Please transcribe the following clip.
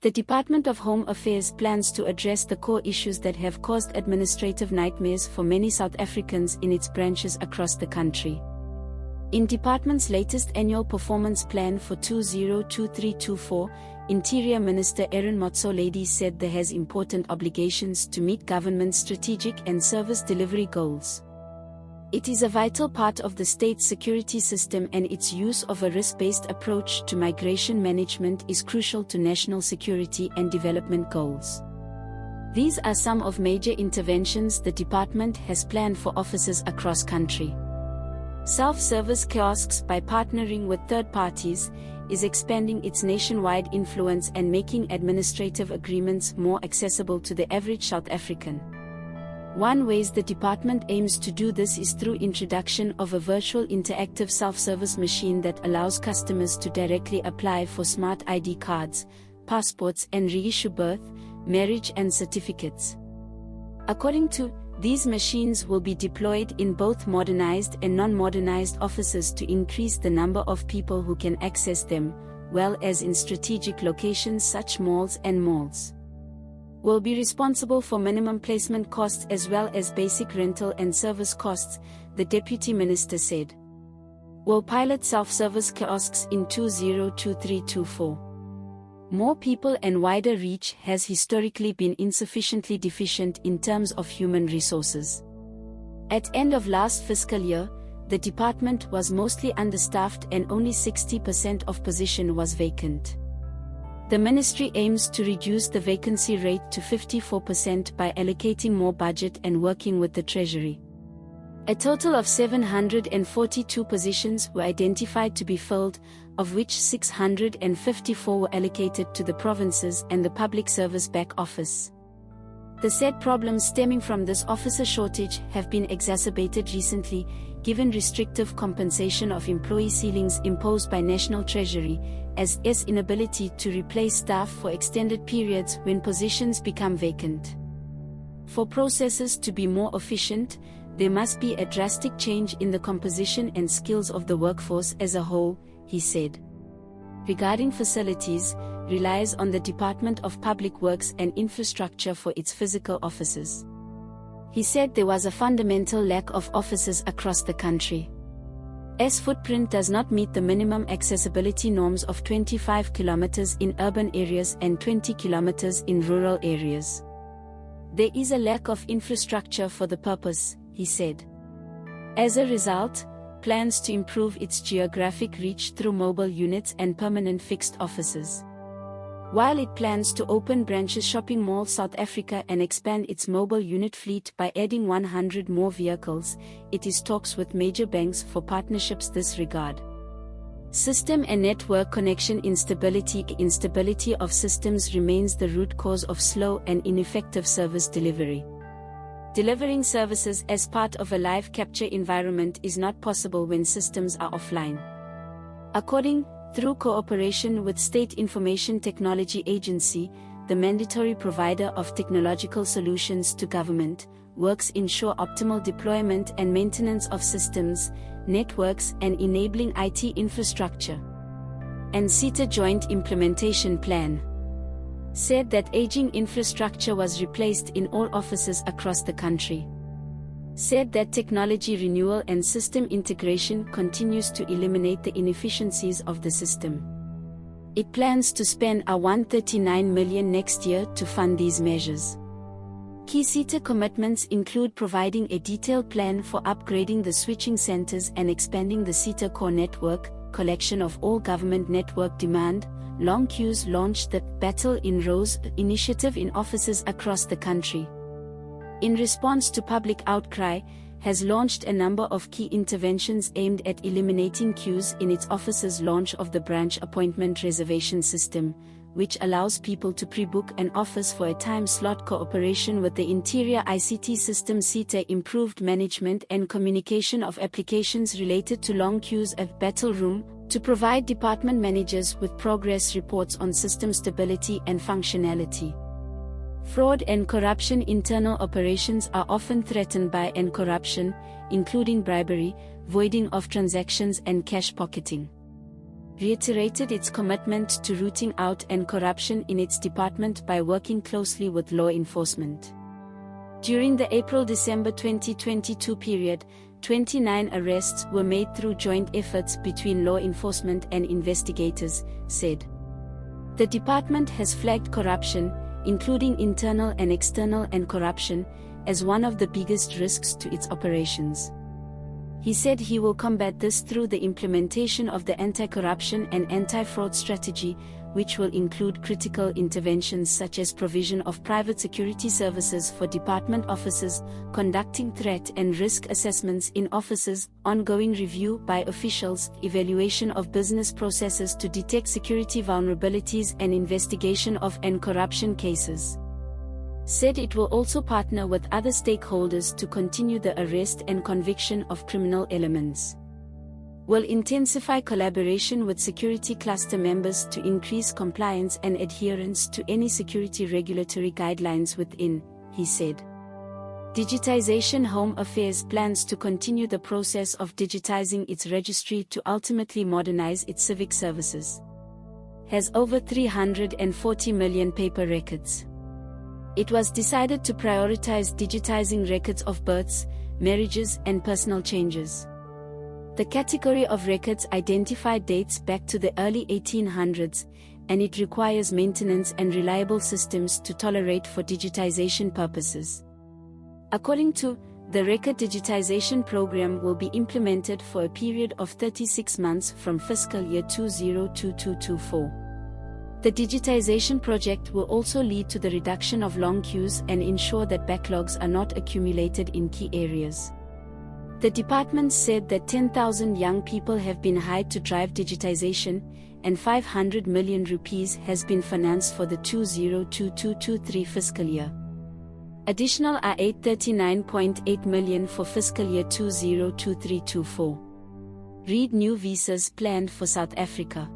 The Department of Home Affairs plans to address the core issues that have caused administrative nightmares for many South Africans in its branches across the country. In department's latest annual performance plan for 2023-24, Interior Minister Aaron Motsoaledi said there has important obligations to meet government's strategic and service delivery goals. It is a vital part of the state's security system, and its use of a risk-based approach to migration management is crucial to national security and development goals. These are some of major interventions the department has planned for offices across country. Self-service kiosks, by partnering with third parties, is expanding its nationwide influence and making administrative agreements more accessible to the average South African. One way the department aims to do this is through introduction of a virtual interactive self-service machine that allows customers to directly apply for smart ID cards, passports and reissue birth, marriage and certificates. According to these machines will be deployed in both modernized and non-modernized offices to increase the number of people who can access them, well as in strategic locations such malls and malls. Will be responsible for minimum placement costs as well as basic rental and service costs, the Deputy Minister said. Will pilot self-service kiosks in 2023-24. More people and wider reach has historically been insufficiently deficient in terms of human resources. At end of last fiscal year, the department was mostly understaffed and only 60% of position was vacant. The ministry aims to reduce the vacancy rate to 54% by allocating more budget and working with the Treasury. A total of 742 positions were identified to be filled, of which 654 were allocated to the provinces and the Public Service Back Office. The said problems stemming from this officer shortage have been exacerbated recently, given restrictive compensation of employee ceilings imposed by National Treasury, as is inability to replace staff for extended periods when positions become vacant. For processes to be more efficient, there must be a drastic change in the composition and skills of the workforce as a whole, he said. Regarding facilities, relies on the Department of Public Works and Infrastructure for its physical offices. He said there was a fundamental lack of offices across the country. S footprint does not meet the minimum accessibility norms of 25 kilometers in urban areas and 20 kilometers in rural areas. There is a lack of infrastructure for the purpose, he said. As a result, plans to improve its geographic reach through mobile units and permanent fixed offices. While it plans to open branches shopping mall South Africa and expand its mobile unit fleet by adding 100 more vehicles, it is talks with major banks for partnerships this regard. System and network connection instability. Instability of systems remains the root cause of slow and ineffective service delivery. Delivering services as part of a live capture environment is not possible when systems are offline. According through cooperation with State Information Technology Agency, the mandatory provider of technological solutions to government, works ensure optimal deployment and maintenance of systems, networks and enabling IT infrastructure. And SITA Joint Implementation Plan said that aging infrastructure was replaced in all offices across the country. Said that technology renewal and system integration continues to eliminate the inefficiencies of the system. It plans to spend $139 million next year to fund these measures. Key SITA commitments include providing a detailed plan for upgrading the switching centers and expanding the SITA Core Network, collection of all government network demand, long queues. Launched the Battle in Rows initiative in offices across the country. In response to public outcry, has launched a number of key interventions aimed at eliminating queues in its offices. Launch of the Branch Appointment Reservation System, which allows people to pre-book an office for a time slot. Cooperation with the Interior ICT system SITA Improved management and communication of applications related to long queues at Battle Room, to provide department managers with progress reports on system stability and functionality. Fraud and corruption. Internal operations are often threatened by corruption, including bribery, voiding of transactions and cash pocketing. reiterated its commitment to rooting out and corruption in its department by working closely with law enforcement. During the April-December 2022 period, 29 arrests were made through joint efforts between law enforcement and investigators, said. The department has flagged corruption, including internal and external and corruption, as one of the biggest risks to its operations. He said he will combat this through the implementation of the anti-corruption and anti-fraud strategy, which will include critical interventions such as provision of private security services for department offices, conducting threat and risk assessments in offices, ongoing review by officials, evaluation of business processes to detect security vulnerabilities and investigation of corruption cases. Said it will also partner with other stakeholders to continue the arrest and conviction of criminal elements. Will intensify collaboration with security cluster members to increase compliance and adherence to any security regulatory guidelines within, he said. Digitization Home Affairs plans to continue the process of digitizing its registry to ultimately modernize its civic services. Has over 340 million paper records. It was decided to prioritize digitizing records of births, marriages, and personal changes. The category of records identified dates back to the early 1800s, and it requires maintenance and reliable systems to tolerate for digitization purposes. According to the record digitization program will be implemented for a period of 36 months from fiscal year 2022-24. The digitization project will also lead to the reduction of long queues and ensure that backlogs are not accumulated in key areas. The department said that 10,000 young people have been hired to drive digitization, and 500 million rupees has been financed for the 2022-23 fiscal year. Additional are 839.8 million for fiscal year 2023-24. Read new visas planned for South Africa.